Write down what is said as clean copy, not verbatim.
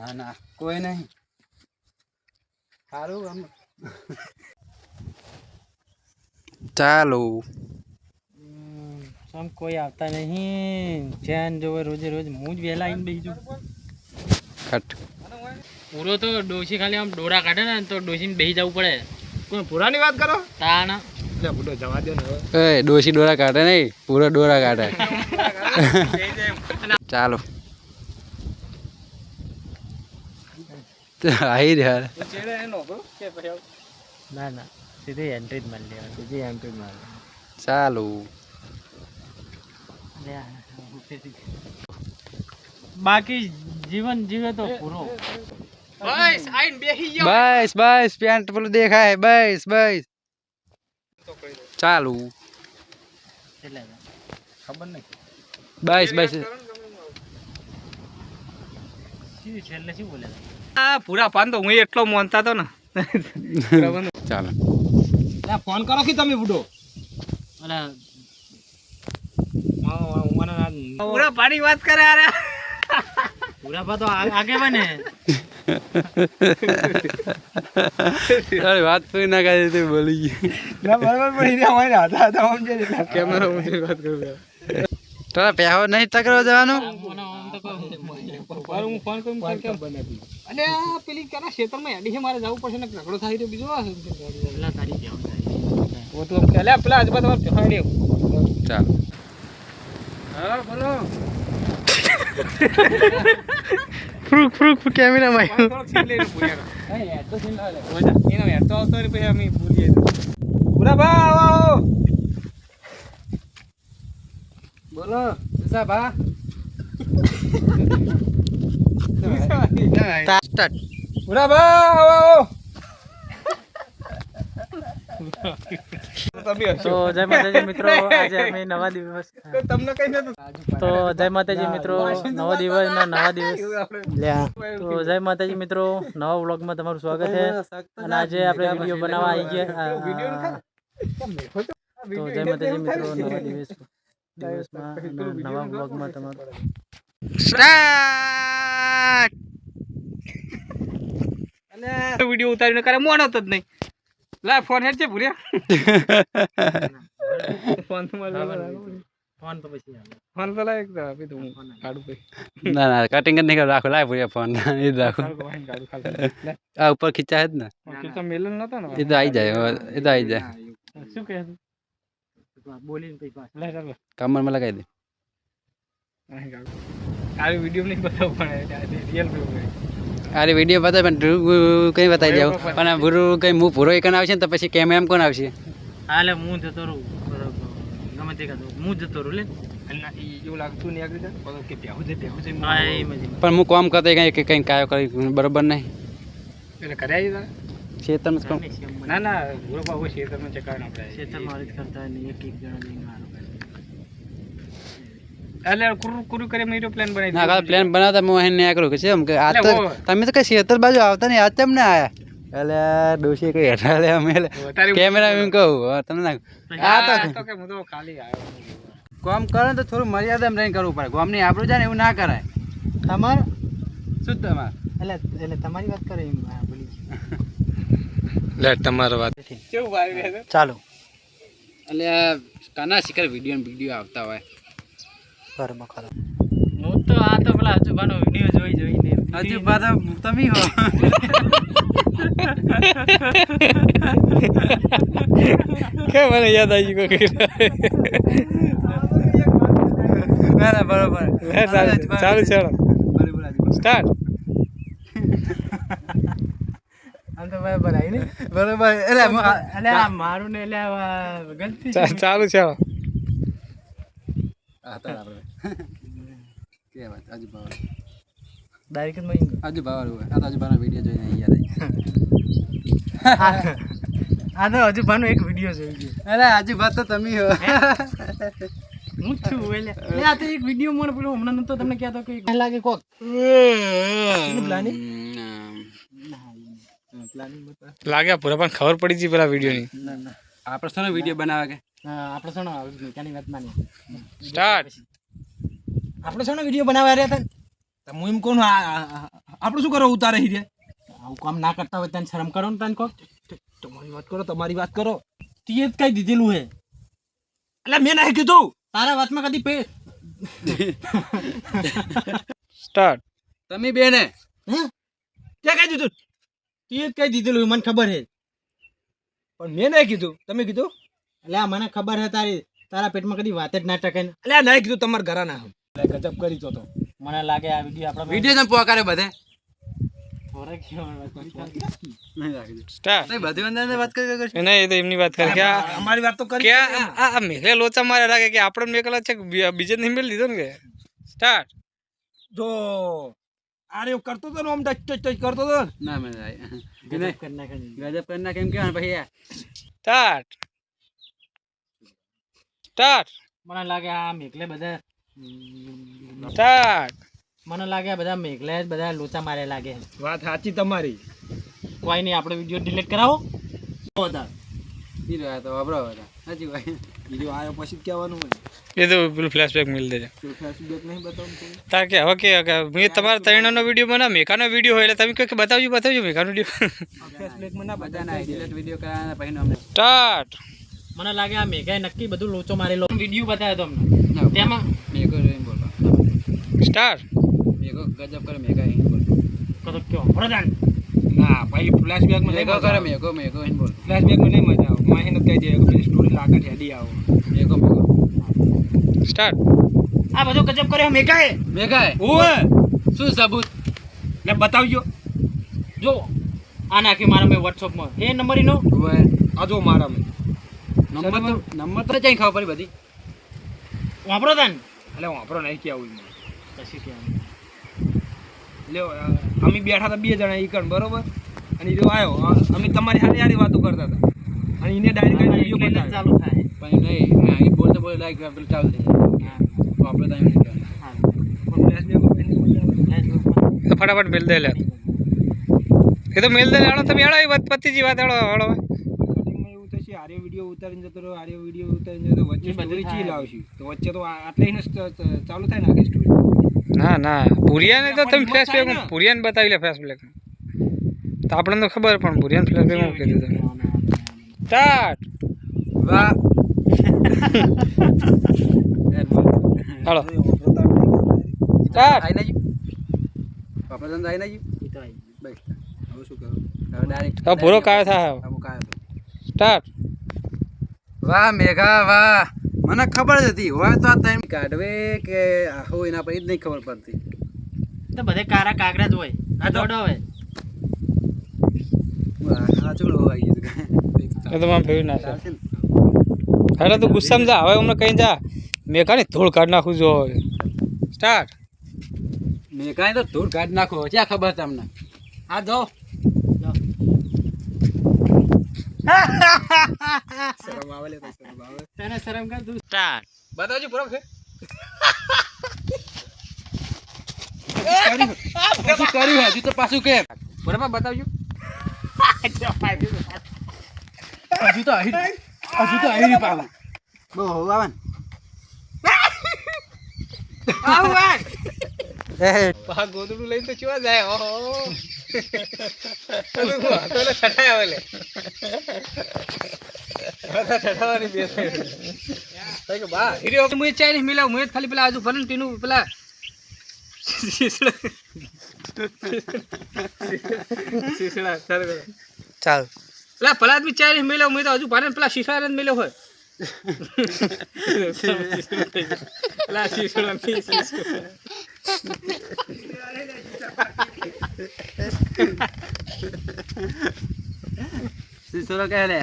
ના ના કોઈ નહીં સારું આમ ચાલો સમ કોઈ આવતા નહીં ચેન જોવે રોજે રોજ હું જ વહેલા આવીને બેસી જાઉં કટ પૂરો તો ડોશી ખાલી આમ ડોરા કાઢે ને તો ડોશીને બેસી જવું પડે કોઈ પુરાની વાત કરો તાણ એટલે બુડો જવા દો ને હવે એ ડોશી ડોરા કાઢે નહીં પૂરો ડોરા કાઢે ચાલો આવી રહ્યા ચેડે એનો કે પછી ના ના સીધી એન્ટ્રી જ મારી લેવાની સીધી એન્ટ્રી મારે ચાલો બાકી જીવન જીવે તો પૂરો બસ આઈને બેહી ગયો બસ બસ પેન્ટ પેલું દેખાય બસ બસ ચાલુ એટલે ખબર નહીં બસ બસ છેલ્લે શું બોલે આ પૂરા પાન તો હું એટલો મોનતા તો ને ચાલો ફોન કરો કે તમે બુડો અલા પૂરા પાણી વાત કરે અરે પૂરા પા તો આગે બને અરે વાત કોઈ ના કરી તો બોલી ગઈ ના બરાબર પડી રહ્યા હોય હતા હતા સમજે કેમેરા હું વાત કરું તારા પહેવો નહીં તકરો જવાનું હું ફોન કરું કેમ બનાવી અને આ પેલી કેના ક્ષેત્રમાં એડી છે મારે જવું પડશે ને ઝઘડો થાય તો બીજો પેલા તારી કેમ ઓ તો પેલા પેલા આજુબાજુ તમારે ચાલો હા બોલો ફ્રુક ફ્રુક કેમેરા માં થોડોક સીન લઈને પૂર્યા હા યાર તો સીન લાવે એનો યાર તો આવતો ને પછી અમે ભૂલીએ પૂરા બા આવો બોલો બા સ્ટાર્ટ પૂરા બા આવો તો જય માતાજી મિત્રો આજે અમે નવા દિવસ તમને કઈ નતું તો જય માતાજી મિત્રો નવો દિવસ ના નવા દિવસ તો જય માતાજી મિત્રો નવા વ્લોગમાં તમારું સ્વાગત છે અને આજે આપણે વિડીયો બનાવવા આવી ગયા તો જય માતાજી મિત્રો નવા દિવસમાં નવા વ્લોગમાં તમારું સ્ટાર્ટ અને વિડિયો ઉતારીને કરે મોનો તો જ નહીં લા ફોન હેડ છે ભૂર્યા ફોન તો મારે ફોન તો પછી ફોન તો લાય એક આપી દઉં કાઢું પે ના ના કટિંગ જ નહીં કરો રાખો લાય પૂરા ફોન એ જ રાખો કાઢું ખાલી આ ઉપર ખીચાય જ ને તું તો મેલન નતો ને એ તો આવી જાય એ તો આવી જાય શું કહે બોલીને પછી પાછું લે ચાલ કમરમાં લગાવી દે અહીં કાઢું આ વિડિયો નહીં બતાવ પણ રિયલ અરે વિડીયો બતાવે પણ કઈ બતાવી દેવું પણ પૂરું કઈ હું પૂરો એક આવશે ને તો પછી કેમેરા એમ કોણ આવશે હાલે હું જતો રહું ગમે તે કાઢું હું જતો રહું લે એવું લાગતું નહીં આગળ કે પ્યાવું છે હા એ મજી પણ હું કામ કરતો કઈ કાયો કરી બરોબર નહીં એટલે કર્યા તારે ખેતરમાં જ કામ ના ના ગુરુ બાબુ ખેતરમાં ચકાવે આપણે ખેતરમાં જ કરતા હોય ને એક જણા લઈને મારો એટલે કુરુ કરે મેં પ્લાન બનાવી ના કાલે પ્લાન બનાવતા હું અહીં નહીં કરું કે છે એમ કે આ તો તમે તો કઈ ખેતર બાજુ આવતા નહીં આજ તેમ ને આયા એટલે ડોશી કઈ હેઠા લે અમે કેમેરા એમ કહું તમને આ તો કે હું તો ખાલી આવ્યો કામ કરો ને તો થોડું મર્યાદામાં રહીને કરવું પડે ગામની આપણું જાય ને એવું ના કરાય તમારે શું તમારે એટલે તમારી વાત કરે એમ બોલી લે તમારી વાત કેવું આવી રહ્યા છે ચાલો એટલે કાના શિકાર વિડીયો આવતા હોય ઘરમાં ખરો હું તો આ તો પેલા અજુબાનો વિડીયો જોઈને હજુ પાછા તમે હો કે મને યાદ આવી ગયું ના ના બરોબર ચાલુ ચાલો સ્ટાર્ટ આમ તો બરાબર આવી ને બરોબર એટલે આ મારું ને એટલે ગલતી ચાલુ ચાલો કે વાત આજુ બાવા ડાયરેક્ટ માં આજુ બાવા હોય આ આજુ બાવાનો વિડીયો જોઈને યાદ આ તો હજુ ભાનો એક વિડીયો જોઈ ગયો અરે આજુ બાત તો તમે હો હું છું એટલે આ તો એક વિડીયો મને પેલો હમણાં નતો તમને કહેતો કે લાગે કોક પ્લાનિંગ લાગ્યા પૂરા પણ ખબર પડી ગઈ પેલા વિડીયો ની ના ના આપણે શાનો વિડીયો બનાવે કે આપણે શોનો ત્યાંની વાત માની સ્ટાર્ટ આપણે શોનો વિડીયો બનાવવા રહ્યા હતા હું એમ કોણ આપણે શું કરો ઉતારે હી રે આવું કામ ના કરતા હોય તને શરમ કરો ને તને કહો તમારી વાત કરો તીએ જ કઈ દીધેલું હે એટલે મેં નહીં કીધું તારા વાતમાં કદી પે સ્ટાર્ટ તમે બેને હે ક્યાં કહી દીધું તીએ જ કઈ દીધેલું મને ખબર હે પણ મેં નહીં કીધું તમે કીધું એટલે આ મને ખબર હે તારા પેટમાં કદી વાત જ ના ટકે ને એટલે નહીં કીધું તમારા ઘરા ના ગજબ કરી તો મને લાગે આ વિડીયો આપણે વિડીયો તમે પોકારે બધે સ્ટાર્ટ નહીં બધી અંદર વાત કરી નહીં એ તો એમની વાત કરે કે અમારી વાત તો કરી કે આ મેઘલે લોચા મારે લાગે કે આપણે મેઘલા છે બીજે નહીં મેળ લીધો ને કે સ્ટાર્ટ જો આરે કરતો તો ને આમ ટચ ટચ કરતો તો ના મેં ગજબ કરી નાખે ગજબ કરના કેમ કેવાનું પછી સ્ટાર્ટ સ્ટાર્ટ મને લાગે આ મેઘલે બધા સ્ટાર્ટ મને લાગે આ બધા મેઘલે જ બધા લોચા મારે લાગે વાત સાચી તમારી કોઈ નહીં આપણે વિડીયો ડિલીટ કરાવો ઈ રહ્યા તો વાપરો હતા સાચી વાત વિડિયો આયો પછી કહેવાનું હોય એ તો પેલું ફ્લેશબેક મિલ દેજે ફેસબુક નહીં બતાવું તાર કે હવે કે મેં તમારા ત્રણનો વિડીયો બનાવ મેકાનો વિડીયો હોય એટલે તમે કહો કે બતાવજો મેકાનો વિડીયો ફેસબુક માં ના બધા ના ડિલીટ વિડીયો કરાવવાના પછી અમને સ્ટાર્ટ મને લાગે આ મેઘાએ નક્કી બધું લોચો મારેલો વિડીયો બતાવ્યો તો અમને ના, તેમાં મેઘો એમ બોલો સ્ટાર્ટ મેઘો ગજબ કરે મેઘા એમ બોલો કદો કયો પ્રધાન ના ભાઈ ફ્લેશબેક માં મેઘો કરે મેઘો એમ બોલો ફ્લેશબેક માં નહીં મજા આવે માહિને કહી દે કે પેલી સ્ટોરી લાગે છે હેડી આવો મેઘો સ્ટાર્ટ આ બધો ગજબ કર્યો મેઘાએ મેઘા ઓય શું સબૂત લે બતાવજો જો આ નાખી મારા મેં વોટ્સઅપમાં એ નંબર ઈનો આ જો મારા મેં નંબર તો ચાઈ ખાવા પડી બધી વાપરો તાન એટલે વાપરો નહીં કે આવું પછી કે લ્યો અમે બેઠા હતા 2 જણા ઈ કણ બરોબર અને ઈ આવ્યો અમે તમારી હારી હારી વાતો કરતા હતા અને એને ડાયરેક્ટ વિડિયો બતાવ્યો ચાલુ થાય પણ નહીં એ બોલતો બોલે લાઈક પેલું ચાલુ થઈ જાય તો આપણે તો એમ નહીં કહેવાનું. હા ફ્લેશબેક માં તો ફટાફટ મેલ દે લે એ તો મેલ દે હાલો તમે હાલો એ વાત પતિજી વાત હાલો હાલો કટિંગમાં એવું થશે આરે વિડિયો ઉતારીને જતો રહ્યો આરે વિડિયો ઉતારીને જતો વચ્ચે સ્ટોરી ચી લાવશી તો વચ્ચે તો આટલે એને ચાલુ થાય ને આખી સ્ટોરી ના ના ભુરિયાને તો તમે ફ્લેશબેક ભુરિયાને બતાવી લે ફ્લેશબેક તો આપણને તો ખબર પણ ભુરિયાને ફ્લેશબેક માં કીધું તમે સ્ટાર્ટ વાહ હાલો સ્ટાર્ટ આઈ ના પાપા ધંધા આઈ ના ઈ તો આઈ ભાઈ હવે શું કરું હવે ડાયરેક્ટ હવે પૂરો કાયો થાય અમુક આવ્યો તો. સ્ટાર્ટ વાહ મેઘા વાહ મને ખબર જ હતી હોય તો આ ટાઈમ કાઢવે કે આહો એના પર જ નહીં ખબર પડતી તો બધે કારા કાગડા જ હોય આ દોડો હોય આ ચૂડો આવી ગયું એ તો મને ફેરવી નાખે ચાલશે ને? અરે તું ગુસ્સામાં જા હવે હમણાં કઈ જા મેકાની ધૂળ કાઢ નાખું જો સ્ટાર્ટ મેઘાએ તો ધૂળ કાઢ નાખો ક્યાં ખબર તમને આ જો શરમ આવે લે તો શરમ આવે તને શરમ કર તું સ્ટાર્ટ બતાવજો પૂરો છે કર્યું હજુ તો પાછું કે બરાબર બતાવજો હજુ તો આવી પાવું બહુ આવે ને પા ગોદડું લઈને તો ચવા જાય ઓહો તો છટાય આવે લે છટાવાની બે થાય કે બા હીરો મુએ ચાઇનીઝ મિલાવ મુએ ખાલી પેલા આજુ ભરન ટીનું પેલા શીશડા ચાલ ચાલ પેલા ભલા આદમી ચાઇનીઝ મિલાવ મુએ તો હજુ ભરન પેલા શીશા ને મિલ્યો હોય પેલા શીશડા ની શીશોરો કહે લે